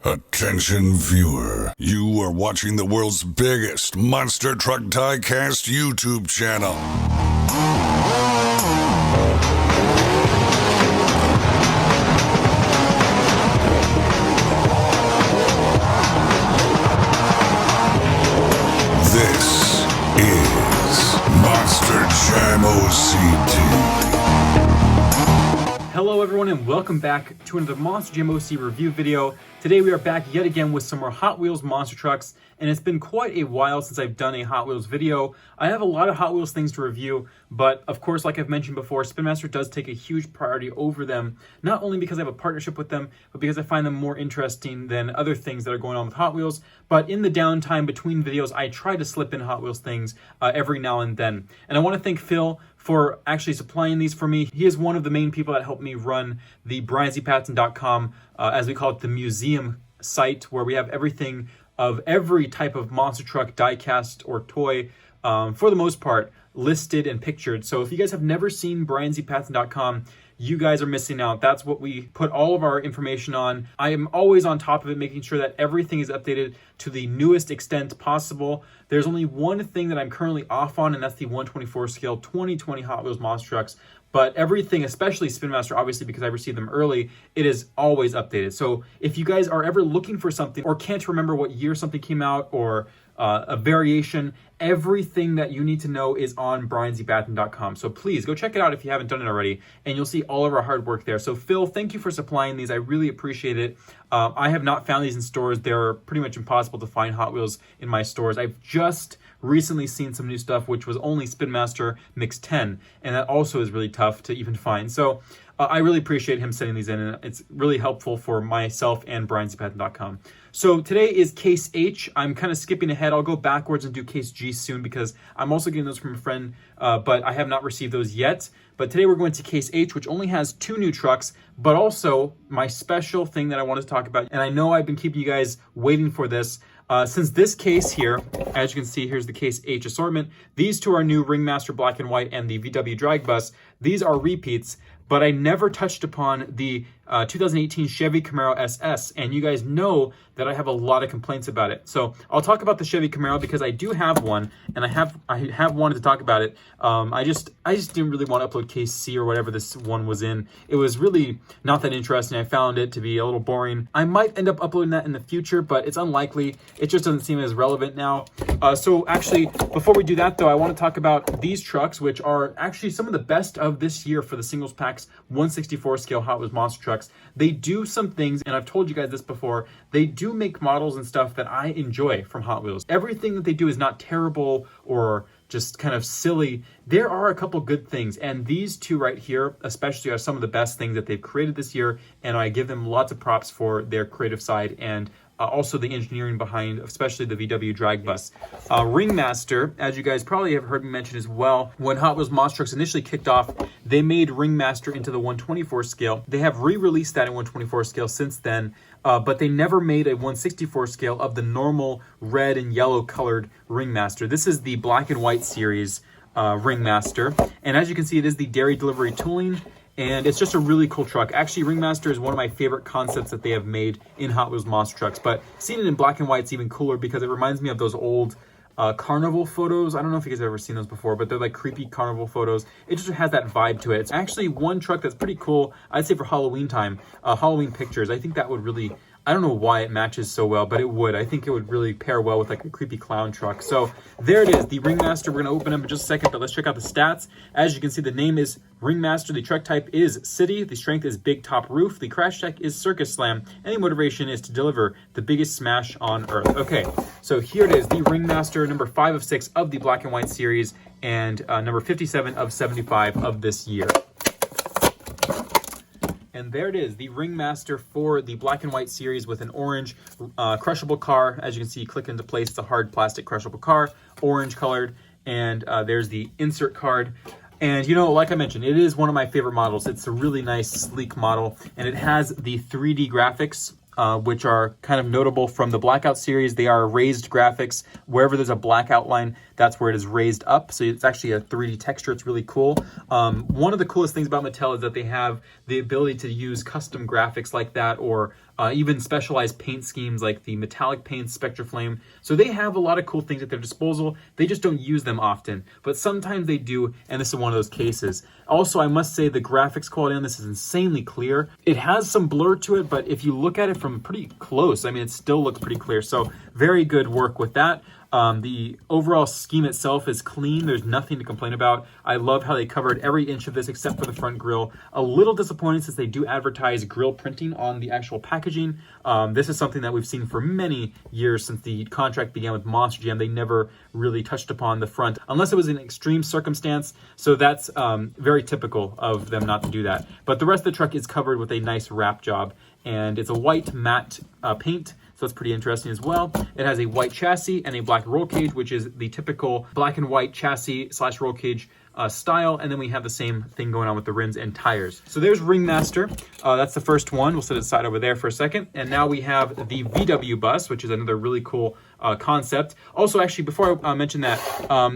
Attention viewer, you are watching the world's biggest monster truck diecast YouTube channel. This is Monster Jam OCT. Hello everyone and welcome back to another Monster Jam OC review video. Today we are back yet again with some more Hot Wheels monster trucks, and it's been quite a while since I've done a Hot Wheels video. I have a lot of Hot Wheels things to review, but of course, like I've mentioned before, Spin Master does take a huge priority over them, not only because I have a partnership with them, but because I find them more interesting than other things that are going on with Hot Wheels. But in the downtime between videos, I try to slip in Hot Wheels things every now and then. And I want to thank Phil for actually supplying these for me. He is one of the main people that helped me run the BrianZPatton.com, as we call it, the museum site, where we have everything of every type of monster truck, diecast, or toy, for the most part, listed and pictured. So if you guys have never seen BrianZPatton.com, you guys are missing out. That's what we put all of our information on. I am always on top of it, making sure that everything is updated to the newest extent possible. There's only one thing that I'm currently off on, and that's the 124 scale 2020 Hot Wheels monster trucks. But everything, especially Spin Master, obviously because I received them early, it is always updated. So if you guys are ever looking for something or can't remember what year something came out, or a variation, everything that you need to know is on BrianZPatton.com. So please go check it out if you haven't done it already, and you'll see all of our hard work there. So Phil, thank you for supplying these. I really appreciate it. I have not found these in stores. They're pretty much impossible to find Hot Wheels in my stores. I've just recently seen some new stuff, which was only Spin Master Mix 10, and that also is really tough to even find. So I really appreciate him sending these in, and it's really helpful for myself and BrianZPatton.com. So today is Case H. I'm kind of skipping ahead. I'll go backwards and do Case G soon because I'm also getting those from a friend, but I have not received those yet. But today we're going to Case H, which only has 2 new trucks, but also my special thing that I wanted to talk about. And I know I've been keeping you guys waiting for this. Since this case here, as you can see, here's the Case H assortment. These two are new, Ringmaster Black and White and the VW Drag Bus. These are repeats, but I never touched upon the 2018 Chevy Camaro Ss, and you guys know that I have a lot of complaints about it. So I'll talk about the Chevy Camaro because I do have one, and I have wanted to talk about it. I just didn't really want to upload Case C or whatever this one was in. It was really not that interesting. I found it to be a little boring. I might end up uploading that in the future, but it's unlikely. It just doesn't seem as relevant now. So actually, before we do that though, I want to talk about these trucks, which are actually some of the best of this year for the singles packs 164 scale Hot Wheels monster trucks. They do some things, and I've told you guys this before, they do make models and stuff that I enjoy from Hot Wheels. Everything that they do is not terrible or just kind of silly. There are a couple good things, and these two right here especially are some of the best things that they've created this year, and I give them lots of props for their creative side and also the engineering behind, especially the VW Drag Bus. Ringmaster, as you guys probably have heard me mention as well, when Hot Wheels Monster Trucks initially kicked off, they made Ringmaster into the 124 scale. They have re-released that in 124 scale since then, but they never made a 164 scale of the normal red and yellow colored Ringmaster. This is the black and white series Ringmaster, and as you can see, it is the dairy delivery tooling. And it's just a really cool truck. Actually, Ringmaster is one of my favorite concepts that they have made in Hot Wheels monster trucks. But seeing it in black and white is even cooler because it reminds me of those old carnival photos. I don't know if you guys have ever seen those before, but they're like creepy carnival photos. It just has that vibe to it. It's actually one truck that's pretty cool, I'd say, for Halloween time. Halloween pictures. I think that would really... I don't know why it matches so well, but it would. I think it would really pair well with like a creepy clown truck. So there it is, the Ringmaster. We're going to open up in just a second, but let's check out the stats. As you can see, the name is Ringmaster. The truck type is City. The strength is Big Top Roof. The crash check is Circus Slam. And the motivation is to deliver the biggest smash on Earth. Okay, so here it is, the Ringmaster, number 5 of 6 of the black and white series, and number 57 of 75 of this year. And there it is, the Ringmaster for the black and white series with an orange crushable car. As you can see, click into place. It's a hard plastic crushable car, orange colored. And there's the insert card. And you know, like I mentioned, it is one of my favorite models. It's a really nice, sleek model. And it has the 3D graphics, which are kind of notable from the Blackout series. They are raised graphics. Wherever there's a black outline, that's where it is raised up. So it's actually a 3D texture. It's really cool. One of the coolest things about Mattel is that they have the ability to use custom graphics like that, or even specialized paint schemes like the metallic paint Spectraflame. So they have a lot of cool things at their disposal. They just don't use them often, but sometimes they do, and this is one of those cases. Also, I must say the graphics quality on this is insanely clear. It has some blur to it, but if you look at it from pretty close, I mean, it still looks pretty clear. So very good work with that. The overall scheme itself is clean. There's nothing to complain about. I love how they covered every inch of this except for the front grille. A little disappointed since they do advertise grille printing on the actual packaging. This is something that we've seen for many years since the contract began with Monster Jam. They never really touched upon the front unless it was an extreme circumstance. So that's very typical of them not to do that. But the rest of the truck is covered with a nice wrap job, and it's a white matte paint. So that's pretty interesting as well. It has a white chassis and a black roll cage, which is the typical black and white chassis / roll cage style. And then we have the same thing going on with the rims and tires. So there's Ringmaster. That's the first one. We'll set it aside over there for a second. And now we have the VW bus, which is another really cool concept. Also, actually, before I mention that,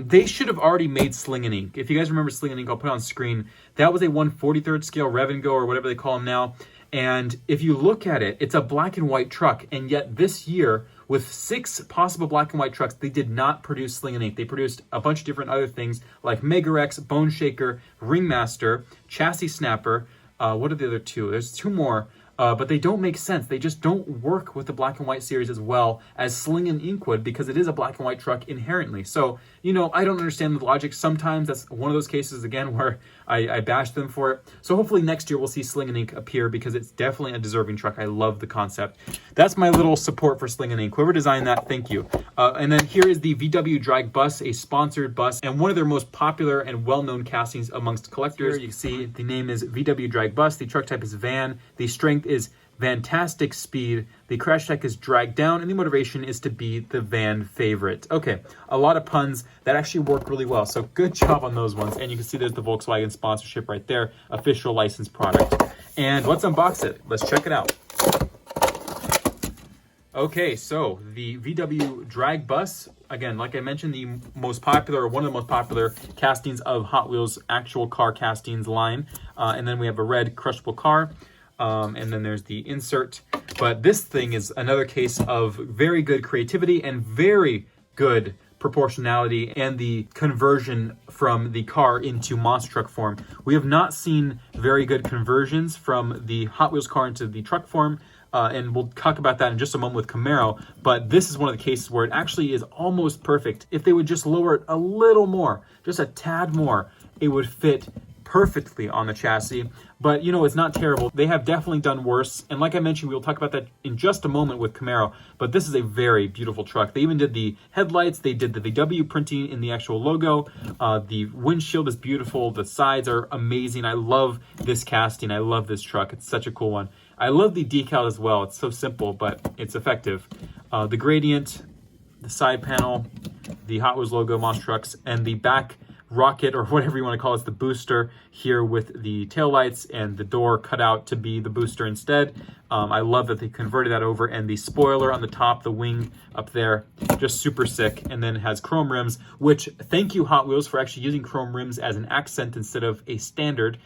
they should have already made Sling and Ink. If you guys remember Sling and Ink, I'll put it on screen. That was a 1/43rd scale Rev and Go, or whatever they call them now. And if you look at it, it's a black and white truck. And yet this year, with 6 possible black and white trucks, they did not produce Sling and Ink. They produced a bunch of different other things like Mega-Rex, Bone Shaker, Ringmaster, Chassis Snapper. What are the other 2? There's 2 more. But they don't make sense. They just don't work with the black and white series as well as Sling and Ink would, because it is a black and white truck inherently. So, you know, I don't understand the logic. Sometimes that's one of those cases, again, where I bash them for it. So hopefully next year we'll see Sling and Ink appear, because it's definitely a deserving truck. I love the concept. That's my little support for Sling and Ink. Whoever designed that, thank you. And then here is the VW Drag Bus, a sponsored bus, and one of their most popular and well-known castings amongst collectors. Here you can see the name is VW Drag Bus. The truck type is van. The strength is fantastic speed. The crash tech is dragged down, and the motivation is to be the van favorite. Okay, a lot of puns that actually work really well. So good job on those ones. And you can see there's the Volkswagen sponsorship right there, official licensed product. And let's unbox it. Let's check it out. Okay, so the VW Drag Bus, again, like I mentioned, the most popular, or one of the most popular castings of Hot Wheels actual car castings line. And then we have a red crushable car. And then there's the insert. But this thing is another case of very good creativity and very good proportionality and the conversion from the car into monster truck form. We have not seen very good conversions from the Hot Wheels car into the truck form. And we'll talk about that in just a moment with Camaro, but this is one of the cases where it actually is almost perfect. If they would just lower it a little more, just a tad more, it would fit perfectly on the chassis. But, you know, it's not terrible. They have definitely done worse. And like I mentioned, we'll talk about that in just a moment with Camaro, but this is a very beautiful truck. They even did the headlights. They did the VW printing in the actual logo. The windshield is beautiful. The sides are amazing. I love this casting. I love this truck. It's such a cool one. I love the decal as well. It's so simple, but it's effective. The gradient, the side panel, the Hot Wheels logo, Monster Trucks, and the back rocket, or whatever you want to call it, the booster here with the taillights and the door cut out to be the booster instead. I love that they converted that over, and the spoiler on the top, the wing up there, just super sick. And then it has chrome rims, which thank you Hot Wheels for actually using chrome rims as an accent instead of a standard.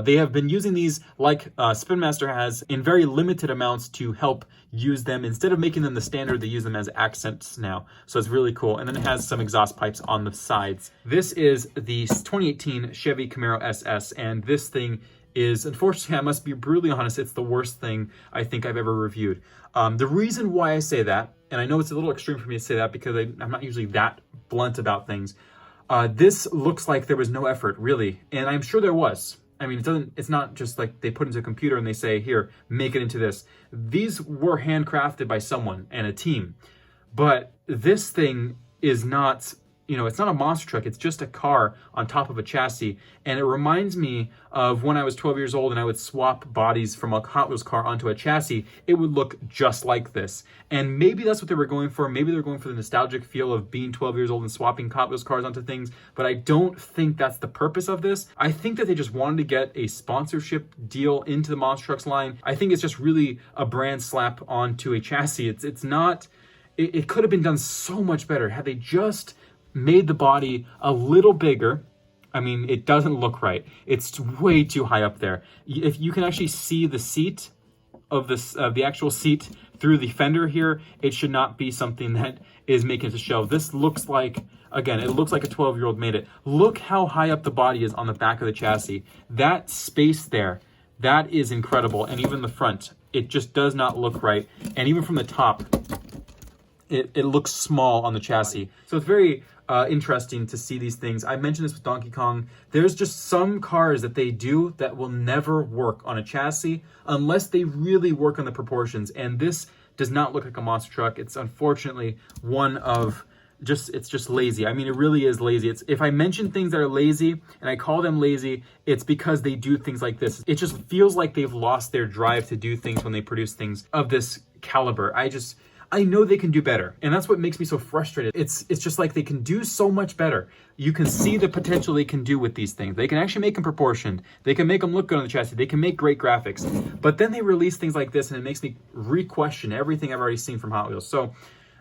They have been using these like Spin Master has in very limited amounts to help use them. Instead of making them the standard, they use them as accents now. So it's really cool. And then it has some exhaust pipes on the sides. This is the 2018 Chevy Camaro SS, and this thing is, unfortunately, I must be brutally honest, it's the worst thing I think I've ever reviewed. The reason why I say that, and I know it's a little extreme for me to say that because I'm not usually that blunt about things, this looks like there was no effort, really. And I'm sure there was. I mean, it's not just like they put into a computer and they say, here, make it into this. These were handcrafted by someone and a team. But this thing is not, you know, it's not a monster truck. It's just a car on top of a chassis. And it reminds me of when I was 12 years old and I would swap bodies from a Hot Wheels car onto a chassis. It would look just like this. And maybe that's what they were going for. Maybe they're going for the nostalgic feel of being 12 years old and swapping Hot Wheels cars onto things. But I don't think that's the purpose of this. I think that they just wanted to get a sponsorship deal into the Monster Trucks line. I think it's just really a brand slap onto a chassis. It's not, it could have been done so much better had they just made the body a little bigger. I mean, it doesn't look right. It's way too high up there. If you can actually see the seat of this the actual seat through the fender here, it should not be something that is making it to shelve. This looks like, again, it looks like a 12-year-old made it. Look how high up the body is on the back of the chassis. That space there, that is incredible. And even the front, it just does not look right. And even from the top, it looks small on the chassis. So it's very interesting to see these things. I mentioned this with Donkey Kong. There's just some cars that they do that will never work on a chassis unless they really work on the proportions. And this does not look like a monster truck. It's unfortunately one of it's just lazy. I mean, it really is lazy. If I mention things that are lazy and I call them lazy, it's because they do things like this. It just feels like they've lost their drive to do things when they produce things of this caliber. I know they can do better, and that's what makes me so frustrated. It's just like they can do so much better. You can see the potential they can do with these things. They can actually make them proportioned. They can make them look good on the chassis. They can make great graphics. But then they release things like this, and it makes me re-question everything I've already seen from Hot Wheels. So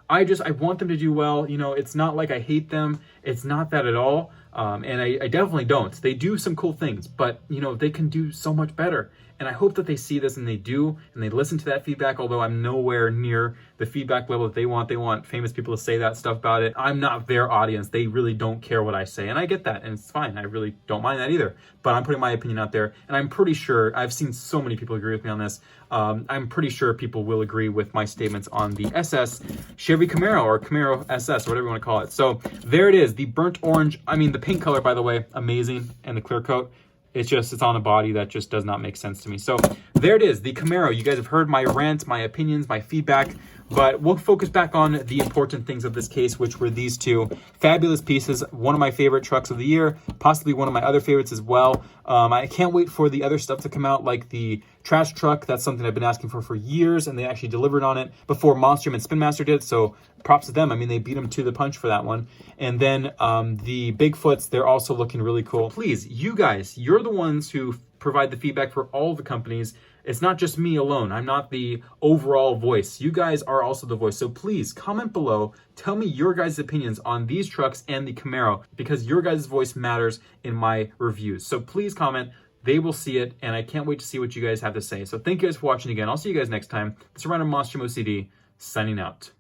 I want them to do well. You know, it's not like I hate them. It's not that at all. And I definitely don't. They do some cool things, but you know, they can do so much better. And I hope that they see this and they do, and they listen to that feedback, although I'm nowhere near the feedback level that they want. They want famous people to say that stuff about it. I'm not their audience. They really don't care what I say, and I get that, and it's fine. I really don't mind that either. But I'm putting my opinion out there, and I'm pretty sure, I've seen so many people agree with me on this, I'm pretty sure people will agree with my statements on the SS Chevy Camaro, or Camaro SS, or whatever you want to call it. So there it is, the burnt orange, the paint color, by the way, amazing, and the clear coat. It's on a body that just does not make sense to me. So there it is, the Camaro. You guys have heard my rant, my opinions, my feedback, but we'll focus back on the important things of this case, which were these two fabulous pieces. One of my favorite trucks of the year, possibly one of my other favorites as well. I can't wait for the other stuff to come out, like the trash truck. That's something I've been asking for years, and they actually delivered on it before Monster and Spin Master did, so props to them. They beat them to the punch for that one. And then the Bigfoots, they're also looking really cool. Please, you guys, you're the ones who provide the feedback for all the companies. It's not just me alone. I'm not the overall voice. You guys are also the voice. So please comment below. Tell me your guys' opinions on these trucks and the Camaro, because your guys' voice matters in my reviews. So please comment. They will see it, and I can't wait to see what you guys have to say. So thank you guys for watching again. I'll see you guys next time. This is Random Monster OCD, signing out.